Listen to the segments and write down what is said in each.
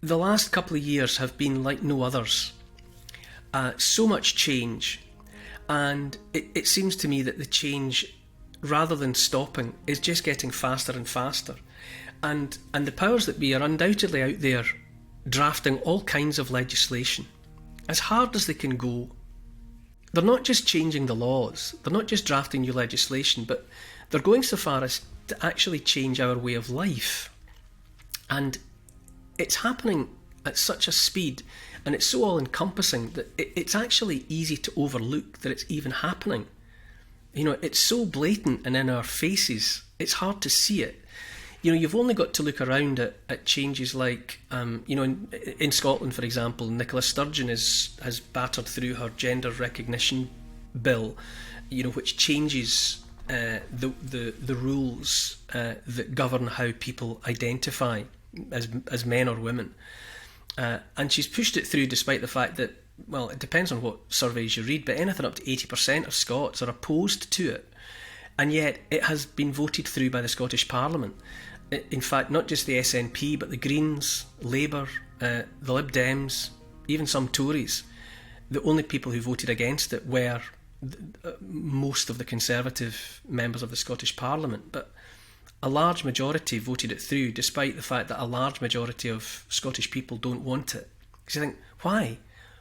the last couple of years have been like no others. So much change, and it seems to me that the change, rather than stopping, is just getting faster and faster. And the powers that be are undoubtedly out there drafting all kinds of legislation, as hard as they can go. They're not just changing the laws, they're not just drafting new legislation, but they're going so far as to actually change our way of life. And it's happening at such a speed, and it's so all-encompassing that it's actually easy to overlook that it's even happening. You know, it's so blatant and in our faces, it's hard to see it. You know, you've only got to look around at changes like, in Scotland, for example, Nicola Sturgeon has battered through her gender recognition bill, you know, which changes the rules that govern how people identify as men or women. And she's pushed it through despite the fact that, well, it depends on what surveys you read, but anything up to 80% of Scots are opposed to it. And yet it has been voted through by the Scottish Parliament. In fact, not just the SNP, but the Greens, Labour, the Lib Dems, even some Tories. The only people who voted against it were most of the Conservative members of the Scottish Parliament. But a large majority voted it through, despite the fact that a large majority of Scottish people don't want it. Because you think, why?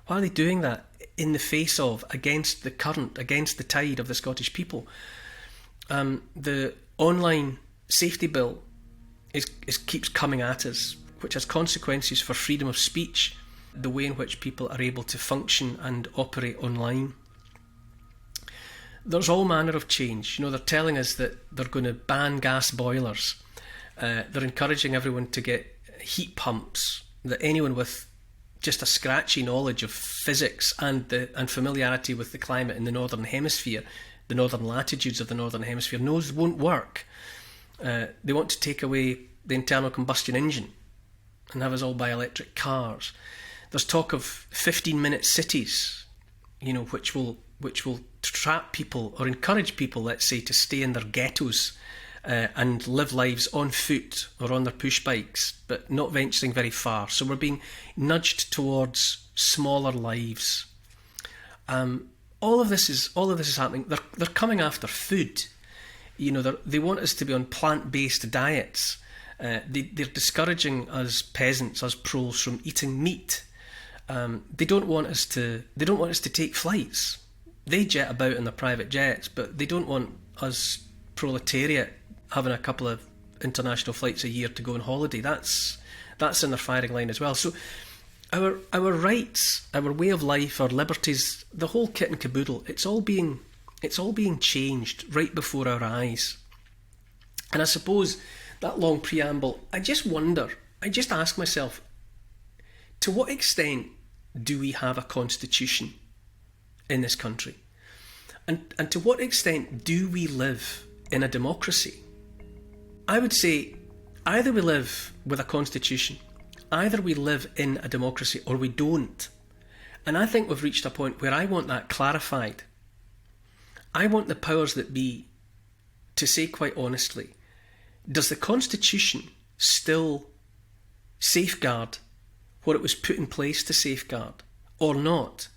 Why are they doing that in the face of, against the current, against the tide of the Scottish people? The online safety bill keeps coming at us, which has consequences for freedom of speech, the way in which people are able to function and operate online. There's all manner of change. You know, they're telling us that they're going to ban gas boilers. They're encouraging everyone to get heat pumps, that anyone with just a scratchy knowledge of physics and familiarity with the climate in the Northern Hemisphere, the northern latitudes of the Northern Hemisphere, knows won't work. They want to take away the internal combustion engine and have us all buy electric cars. There's talk of 15-minute cities, you know, which will trap people or encourage people, let's say, to stay in their ghettos and live lives on foot or on their push bikes, but not venturing very far. So we're being nudged towards smaller lives. All of this is happening. They're coming after food. You know, they want us to be on plant-based diets. They're discouraging us peasants, us proles, from eating meat. They don't want us to take flights. They jet about in their private jets, but they don't want us proletariat having a couple of international flights a year to go on holiday. That's in their firing line as well. So our rights, our way of life, our liberties, the whole kit and caboodle, it's all being changed right before our eyes. And I suppose that long preamble, I just ask myself, to what extent do we have a constitution in this country? And to what extent do we live in a democracy? I would say either we live with a constitution, either we live in a democracy, or we don't. And I think we've reached a point where I want that clarified. I want the powers that be to say quite honestly, does the Constitution still safeguard what it was put in place to safeguard, or not?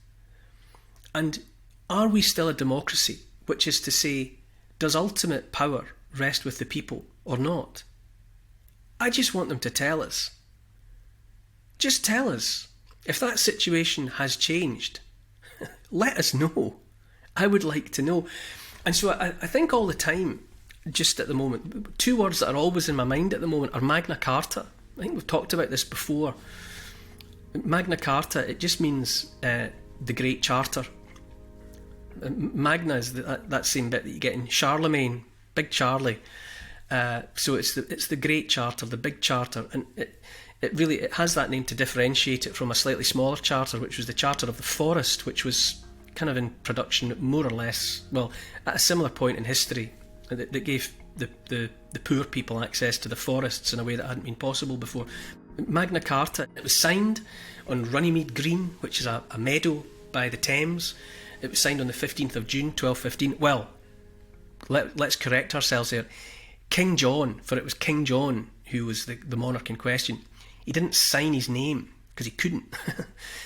And are we still a democracy, which is to say, does ultimate power rest with the people or not? I just want them to tell us. Just tell us. If that situation has changed, let us know. I would like to know. And so I think all the time, just at the moment, two words that are always in my mind at the moment are Magna Carta. I think we've talked about this before. Magna Carta, it just means the Great Charter. Magna is that same bit that you get in Charlemagne, Big Charlie. So it's the Great Charter, the Big Charter, and it has that name to differentiate it from a slightly smaller charter, which was the Charter of the Forest, which was kind of in production more or less, well, at a similar point in history, that gave the poor people access to the forests in a way that hadn't been possible before. Magna Carta, it was signed on Runnymede Green, which is a meadow by the Thames. It was signed on the 15th of June, 1215. Well, let's correct ourselves there. King John, for it was King John who was the monarch in question, He didn't sign his name because he couldn't.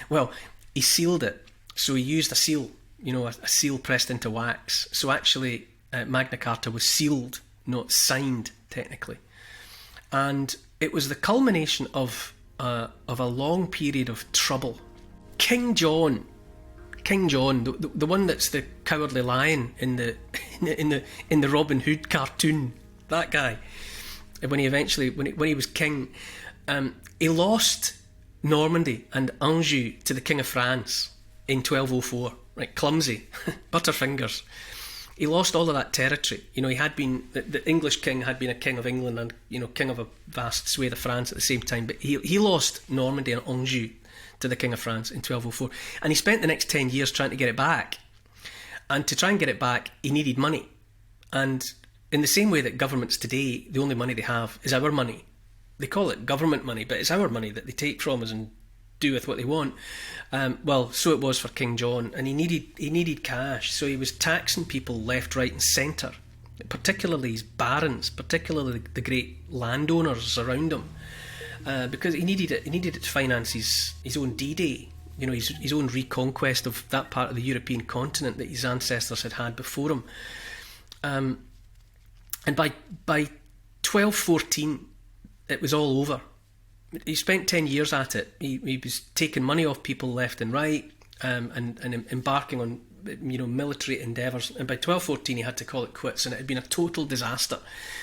Well, he sealed it. So he used a seal, a seal pressed into wax. So actually, Magna Carta was sealed, not signed, technically. And it was the culmination of a long period of trouble. King John, the one that's the cowardly lion in the Robin Hood cartoon, that guy. When he was king, he lost Normandy and Anjou to the King of France in 1204. Right, clumsy, butterfingers. He lost all of that territory. He had been the English king had been a king of England and king of a vast swathe of France at the same time. But he lost Normandy and Anjou to the King of France in 1204, and he spent the next 10 years trying to get it back. And to try and get it back, he needed money. And in the same way that governments today, the only money they have is our money. They call it government money, but it's our money that they take from us and do with what they want. Well, so it was for King John, and he needed cash, so he was taxing people left, right, and centre, particularly his barons, particularly the great landowners around him, because he needed it. He needed it to finance his own D-Day, his own reconquest of that part of the European continent that his ancestors had before him. And by 1214, it was all over. He spent 10 years at it. He was taking money off people left and right, and embarking on military endeavours. And by 1214, he had to call it quits, and it had been a total disaster.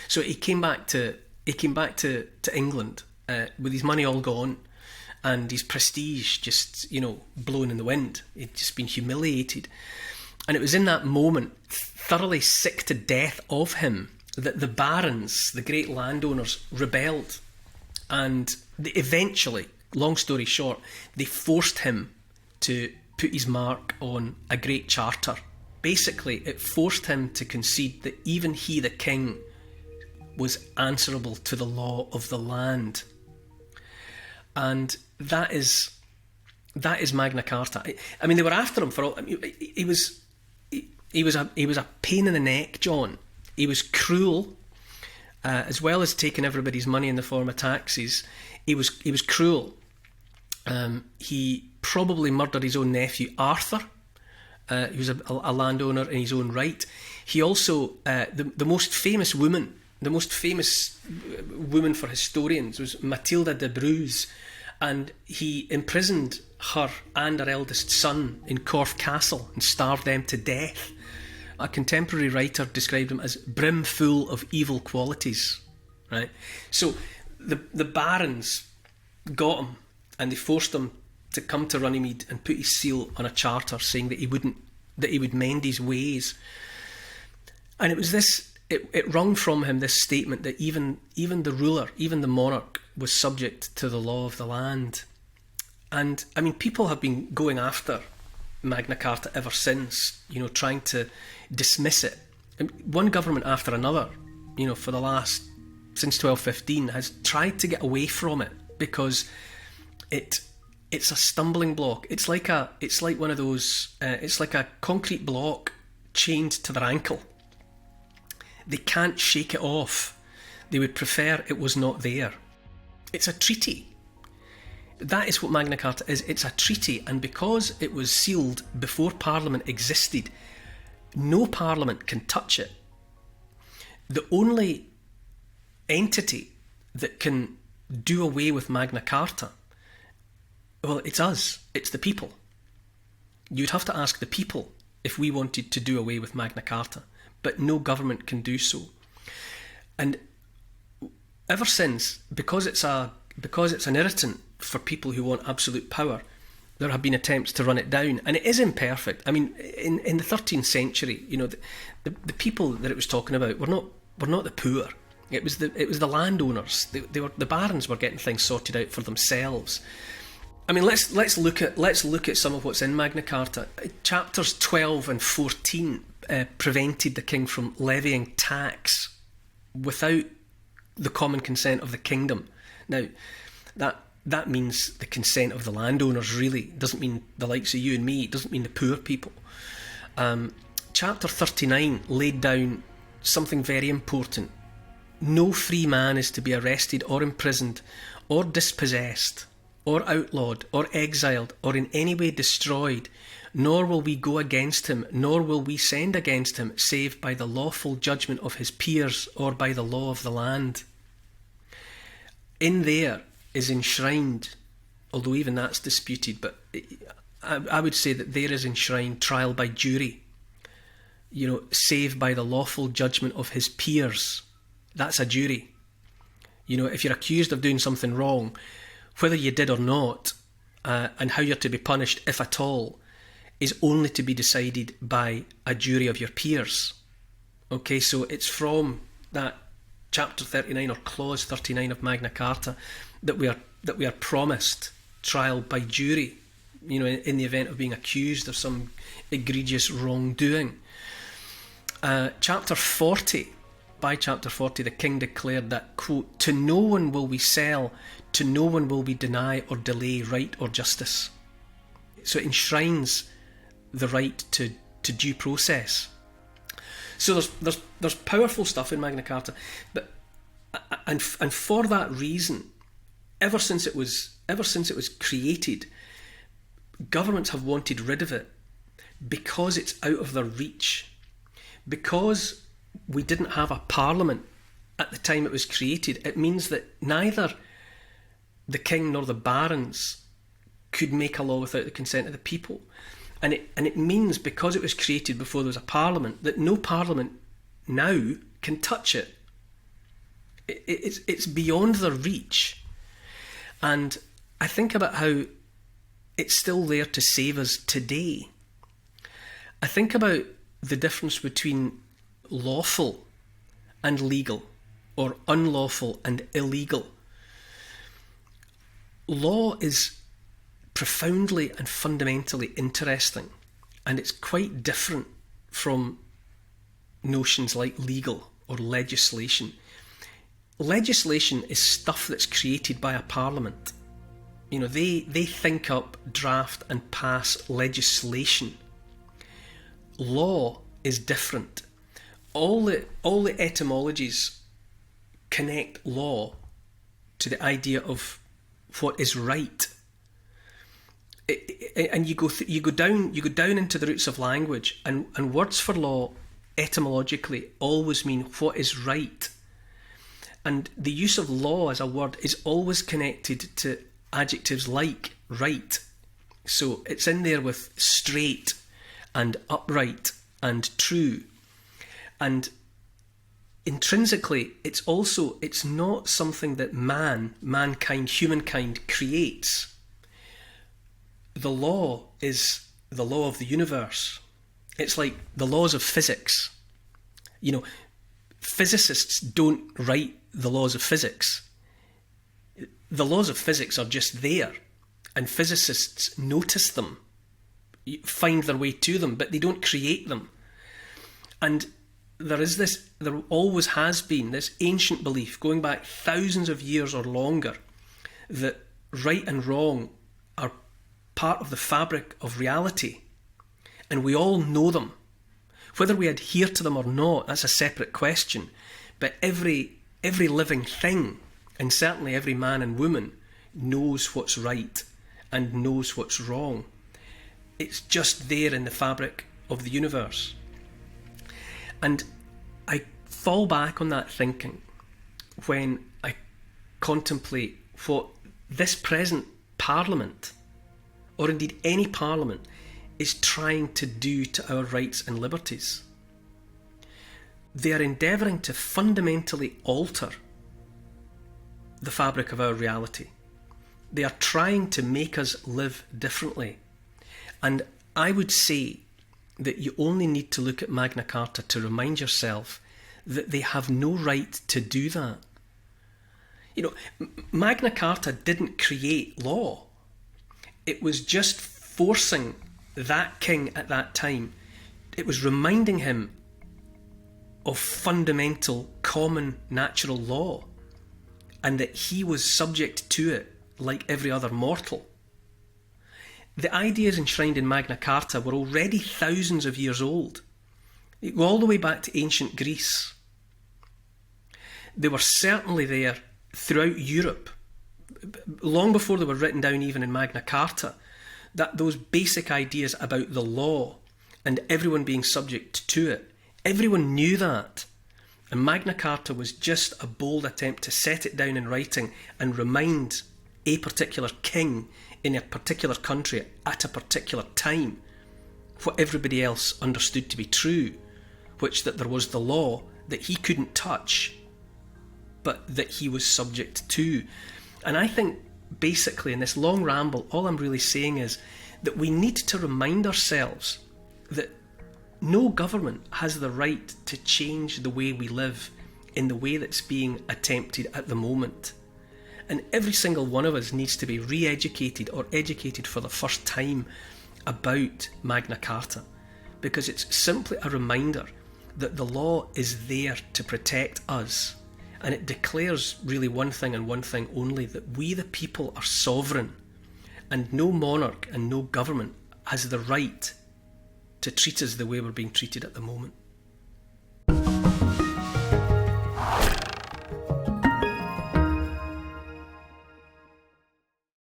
So he came back to England with his money all gone, and his prestige just blown in the wind. He'd just been humiliated, and it was in that moment, thoroughly sick to death of him, that the barons, the great landowners, rebelled. And eventually, long story short, they forced him to put his mark on a great charter. Basically, it forced him to concede that even he, the king, was answerable to the law of the land. And that is Magna Carta. I mean, they were after him for all. I mean, he was a pain in the neck, John. He was cruel. As well as taking everybody's money in the form of taxes, he was cruel. He probably murdered his own nephew Arthur. He was a landowner in his own right. He also the most famous woman for historians was Matilda de Bruges, and he imprisoned her and her eldest son in Corfe Castle and starved them to death. A contemporary writer described him as brimful of evil qualities, right? So the barons got him, and they forced him to come to Runnymede and put his seal on a charter saying that he would mend his ways. And it was this, it wrung from him this statement that even the ruler, even the monarch, was subject to the law of the land. And I mean, people have been going after Magna Carta ever since, trying to dismiss it. And one government after another, for the last, since 1215, has tried to get away from it because it's a stumbling block. It's like one of those. It's like a concrete block chained to their ankle. They can't shake it off. They would prefer it was not there. It's a treaty. That is what Magna Carta is. It's a treaty, and because it was sealed before Parliament existed, no Parliament can touch it. The only entity that can do away with Magna Carta, well, it's us. It's the people. You'd have to ask the people if we wanted to do away with Magna Carta, but no government can do so. And ever since, because it's an irritant for people who want absolute power, there have been attempts to run it down, and it is imperfect. I mean, in the 13th century, the people that it was talking about were not the poor. It was the landowners. The barons were getting things sorted out for themselves. I mean, let's look at some of what's in Magna Carta. Chapters 12 and 14 prevented the king from levying tax without the common consent of the kingdom. Now, that means the consent of the landowners, really. It doesn't mean the likes of you and me. It doesn't mean the poor people. Chapter 39 laid down something very important. no free man is to be arrested or imprisoned or dispossessed or outlawed or exiled or in any way destroyed, nor will we go against him, nor will we send against him, save by the lawful judgment of his peers or by the law of the land. In there is enshrined, although even that's disputed, but I would say that there is enshrined trial by jury, save by the lawful judgment of his peers. That's a jury. If you're accused of doing something wrong, whether you did or not, and how you're to be punished, if at all, is only to be decided by a jury of your peers. Okay, so it's from that chapter 39 or clause 39 of Magna Carta that we are promised trial by jury, in the event of being accused of some egregious wrongdoing. Chapter 40, by chapter 40, the king declared that, quote, "To no one will we sell, to no one will we deny or delay right or justice." So it enshrines the right to due process. So there's powerful stuff in Magna Carta, but and for that reason, ever since it was created, governments have wanted rid of it because it's out of their reach. Because we didn't have a parliament at the time it was created, it means that neither the king nor the barons could make a law without the consent of the people. And it means, because it was created before there was a parliament, that no parliament now can touch it. It's beyond their reach. And I think about how it's still there to save us today. I think about the difference between lawful and legal, or unlawful and illegal. Law is profoundly and fundamentally interesting, and it's quite different from notions like legal or legislation. Legislation is stuff that's created by a parliament. They think up, draft and pass legislation. Law is different. All the etymologies connect law to the idea of what is right. And you go down into the roots of language, and words for law etymologically always mean what is right. And the use of law as a word is always connected to adjectives like right. So it's in there with straight and upright and true. And intrinsically, it's not something that mankind, humankind creates. The law is the law of the universe. It's like the laws of physics. Physicists don't write the laws of physics. The laws of physics are just there, and physicists notice them, find their way to them, but they don't create them. And there always has been this ancient belief, going back thousands of years or longer, that right and wrong are part of the fabric of reality, and we all know them. Whether we adhere to them or not, that's a separate question. But every living thing, and certainly every man and woman, knows what's right and knows what's wrong. It's just there in the fabric of the universe. And I fall back on that thinking when I contemplate what this present parliament, or indeed any parliament, is trying to do to our rights and liberties. They are endeavouring to fundamentally alter the fabric of our reality. They are trying to make us live differently. And I would say that you only need to look at Magna Carta to remind yourself that they have no right to do that. Magna Carta didn't create law. It was just forcing that king at that time. It was reminding him of fundamental common natural law, and that he was subject to it like every other mortal. The ideas enshrined in Magna Carta were already thousands of years old. They go all the way back to ancient Greece. They were certainly there throughout Europe, long before they were written down even in Magna Carta, that those basic ideas about the law and everyone being subject to it, everyone knew that. And Magna Carta was just a bold attempt to set it down in writing and remind a particular king in a particular country at a particular time what everybody else understood to be true, which that there was the law that he couldn't touch, but that he was subject to. And I think basically in this long ramble, all I'm really saying is that we need to remind ourselves that no government has the right to change the way we live in the way that's being attempted at the moment. And every single one of us needs to be re-educated or educated for the first time about Magna Carta, because it's simply a reminder that the law is there to protect us, and it declares really one thing and one thing only, that we the people are sovereign, and no monarch and no government has the right to treat us the way we're being treated at the moment.